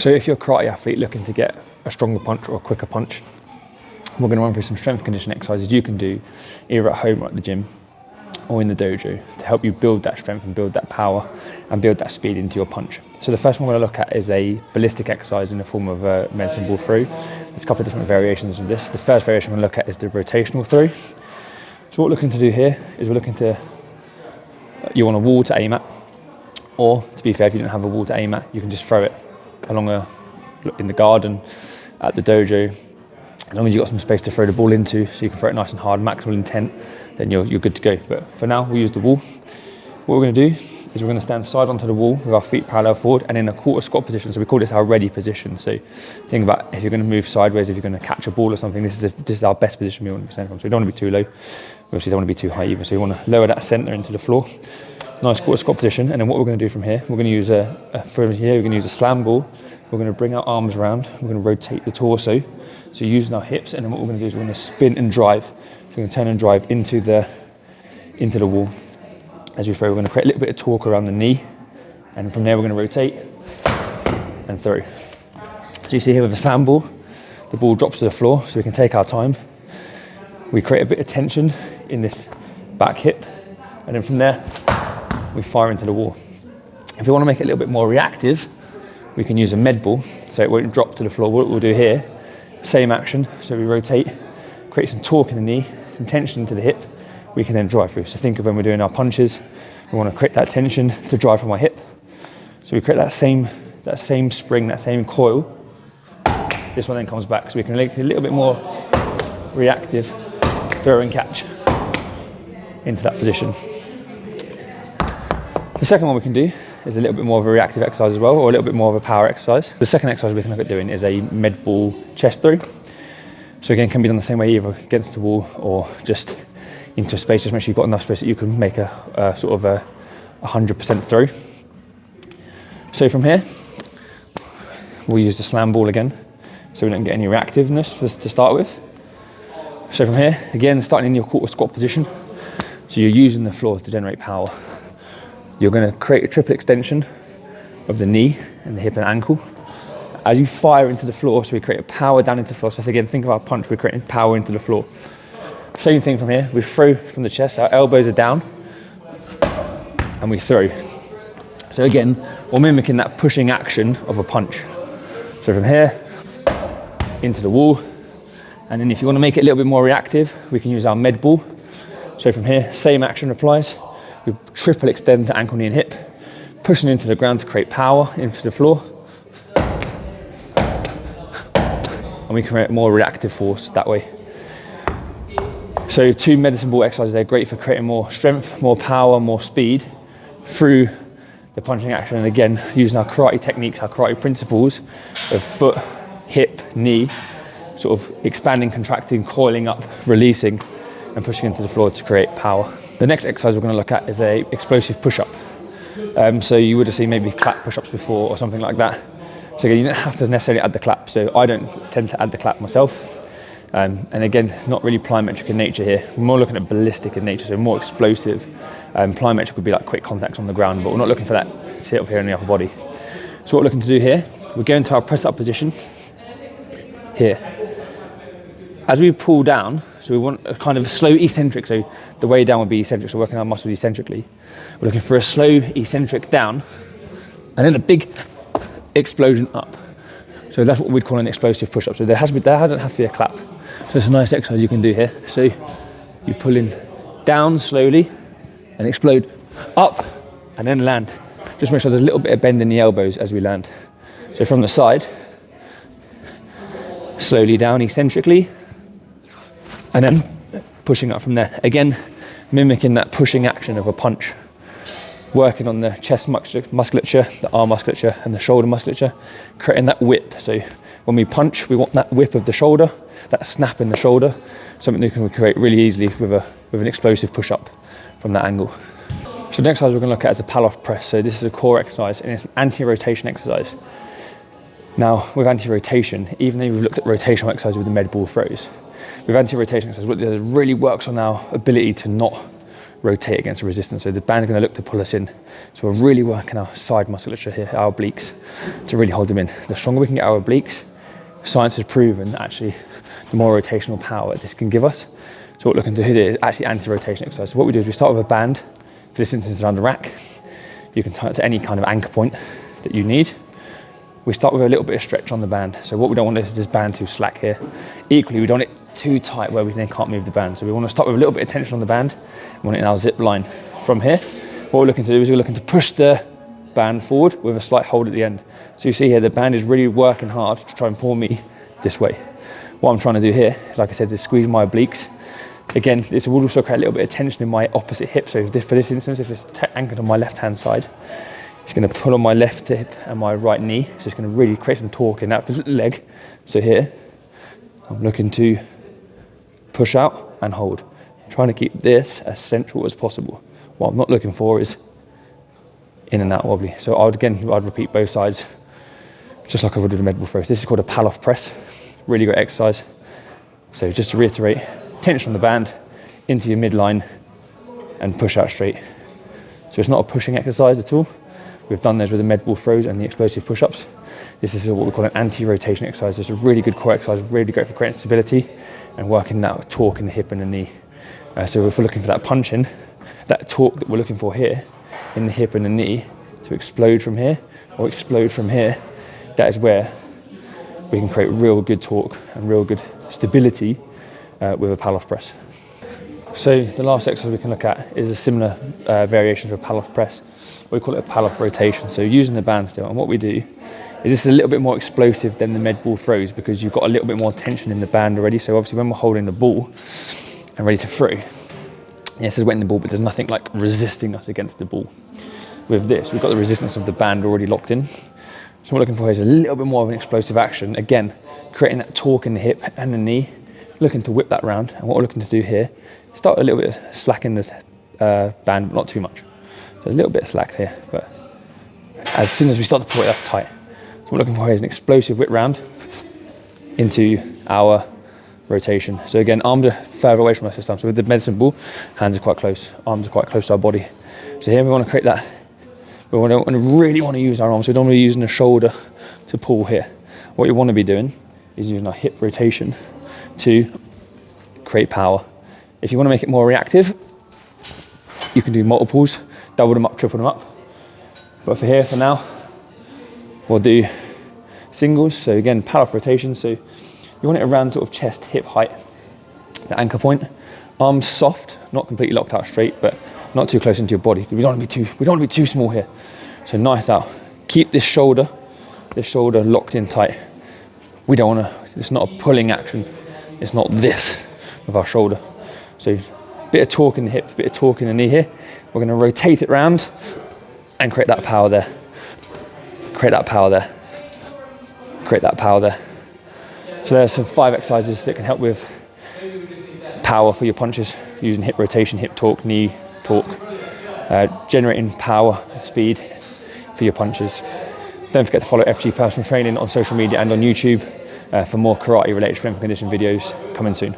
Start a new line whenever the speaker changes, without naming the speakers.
So if you're a karate athlete looking to get a stronger punch or a quicker punch, we're going to run through some strength conditioning exercises you can do either at home or at the gym or in the dojo to help you build that strength and build that power and build that speed into your punch. So the first one we're going to look at is a ballistic exercise in the form of a medicine ball throw. There's a couple of different variations of this. The first variation we're going to look at is the rotational throw. So what we're looking to do here is you want a wall to aim at, or to be fair, if you don't have a wall to aim at, you can just throw it in the garden, at the dojo. As long as you've got some space to throw the ball into, so you can throw it nice and hard, maximal intent, then you're good to go. But for now, we'll use the wall. What we're going to do is we're going to stand side onto the wall with our feet parallel forward and in a quarter squat position. So we call this our ready position. So think about if you're going to move sideways, if you're going to catch a ball or something, this is our best position we want to be standing from. So we don't want to be too low. We obviously don't want to be too high either. So we want to lower that center into the floor. Nice quarter squat position. And then what we're going to do from here, we're going to use we're going to use a slam ball. We're going to bring our arms around. We're going to rotate the torso. So using our hips. And then what we're going to do is we're going to spin and drive. So we're going to turn and drive into the wall. As we throw, we're going to create a little bit of torque around the knee. And from there, we're going to rotate and throw. So you see here with the slam ball, the ball drops to the floor, so we can take our time. We create a bit of tension in this back hip. And then from there, we fire into the wall. If we want to make it a little bit more reactive, we can use a med ball, so it won't drop to the floor. What we'll do here, same action. So we rotate, create some torque in the knee, some tension into the hip. We can then drive through. So think of when we're doing our punches, we want to create that tension to drive from our hip. So we create that same spring, that same coil. This one then comes back, so we can make it a little bit more reactive, throw and catch into that position. The second one we can do is a little bit more of a reactive exercise as well, or a little bit more of a power exercise. The second exercise we can look at doing is a med ball chest throw. So again, can be done the same way, either against the wall or just into space. Just make sure you've got enough space that you can make a sort of a 100% throw. So from here, we'll use the slam ball again, so we don't get any reactiveness to start with. So from here, again, starting in your quarter squat position. So you're using the floor to generate power. You're going to create a triple extension of the knee and the hip and ankle. As you fire into the floor, so we create a power down into the floor. So again, think of our punch, we're creating power into the floor. Same thing from here, we throw from the chest, our elbows are down, and we throw. So again, we're mimicking that pushing action of a punch. So from here, into the wall, and then if you want to make it a little bit more reactive, we can use our med ball. So from here, same action applies. We triple extend the ankle, knee and hip, pushing into the ground to create power into the floor. And we can create more reactive force that way. So 2 medicine ball exercises, they're great for creating more strength, more power, more speed through the punching action. And again, using our karate techniques, our karate principles of foot, hip, knee, sort of expanding, contracting, coiling up, releasing, and pushing into the floor to create power. The next exercise we're going to look at is a explosive push-up. So you would have seen maybe clap push-ups before or something like that. So again, you don't have to necessarily add the clap. So I don't tend to add the clap myself. And again, not really plyometric in nature here. We're more looking at ballistic in nature, so more explosive. Plyometric would be like quick contacts on the ground, but we're not looking for that sit up here in the upper body. So what we're looking to do here, we go into our press up position here. As we pull down, so we want a kind of slow eccentric, so the way down would be eccentric, so working our muscles eccentrically. We're looking for a slow eccentric down, and then a big explosion up. So that's what we'd call an explosive push-up. So there doesn't have to be a clap. So it's a nice exercise you can do here. So you pull in down slowly and explode up and then land. Just make sure there's a little bit of bend in the elbows as we land. So from the side, slowly down eccentrically, and then pushing up from there. Again, mimicking that pushing action of a punch. Working on the chest musculature, the arm musculature, and the shoulder musculature, creating that whip. So when we punch, we want that whip of the shoulder, that snap in the shoulder, something that we can create really easily with an explosive push-up from that angle. So the next exercise we're going to look at is a Palloff press. So this is a core exercise, and it's an anti-rotation exercise. Now, with anti-rotation, even though we've looked at rotational exercise with the med ball throws, with anti-rotation exercise, what it does really works on our ability to not rotate against the resistance. So the band's going to look to pull us in. So we're really working our side musculature here, our obliques, to really hold them in. The stronger we can get our obliques, science has proven actually the more rotational power this can give us. So what we're looking to do here is actually anti-rotation exercise. So what we do is we start with a band, for this instance around the rack. You can tie it to any kind of anchor point that you need. We start with a little bit of stretch on the band. So what we don't want is this band too slack here. Equally, we don't want it too tight where we then can't move the band. So we want to start with a little bit of tension on the band. We want it in our zip line. From here, what we're looking to do is we're looking to push the band forward with a slight hold at the end. So you see here, the band is really working hard to try and pull me this way. What I'm trying to do here, like I said, is squeeze my obliques. Again, this will also create a little bit of tension in my opposite hip. So if this, for this instance, if it's anchored on my left-hand side, it's going to pull on my left hip and my right knee. So it's going to really create some torque in that leg. So here, I'm looking to push out and hold. I'm trying to keep this as central as possible. What I'm not looking for is in and out wobbly. So I'd repeat both sides, just like I would with a med ball throw. This is called a pal-off press. Really great exercise. So just to reiterate, tension on the band, into your midline, and push out straight. So it's not a pushing exercise at all. We've done those with the med ball throws and the explosive push-ups. This is what we call an anti-rotation exercise. It's a really good core exercise, really great for creating stability and working that torque in the hip and the knee. So if we're looking for that punch in, that torque that we're looking for here in the hip and the knee to explode from here or explode from here, that is where we can create real good torque and real good stability with a pal-off press. So the last exercise we can look at is a similar variation to a pal-off press. We call it a pal-off rotation. So using the band still, and what we do is this is a little bit more explosive than the med ball throws because you've got a little bit more tension in the band already. So obviously when we're holding the ball and ready to throw, yes, it's wetting the ball, but there's nothing like resisting us against the ball. With this, we've got the resistance of the band already locked in. So what we're looking for is a little bit more of an explosive action. Again, creating that torque in the hip and the knee, looking to whip that round. And what we're looking to do here, start a little bit of slack in this band, but not too much. So a little bit slack here, but as soon as we start to pull it, that's tight. So what we're looking for here is an explosive whip round into our rotation. So again, arms are further away from us this time. So with the medicine ball, hands are quite close, arms are quite close to our body. So here we want to create that. We really want to use our arms. We don't want to be using the shoulder to pull here. What you want to be doing is using our hip rotation to create power. If you want to make it more reactive, you can do multiples, double them up, triple them up. But for here, for now, we'll do singles. So again, pal-off rotation. So you want it around sort of chest, hip height, the anchor point. Arms soft, not completely locked out straight, but not too close into your body. We don't want to be too small here. So nice out. Keep this shoulder locked in tight. We don't want to, it's not a pulling action. It's not this with our shoulder. So bit of torque in the hip, bit of torque in the knee here. We're going to rotate it round and create that power there. Create that power there. Create that power there. So there are some 5 exercises that can help with power for your punches, using hip rotation, hip torque, knee torque, generating power, speed for your punches. Don't forget to follow FG Personal Training on social media and on YouTube for more karate related strength and conditioning videos coming soon.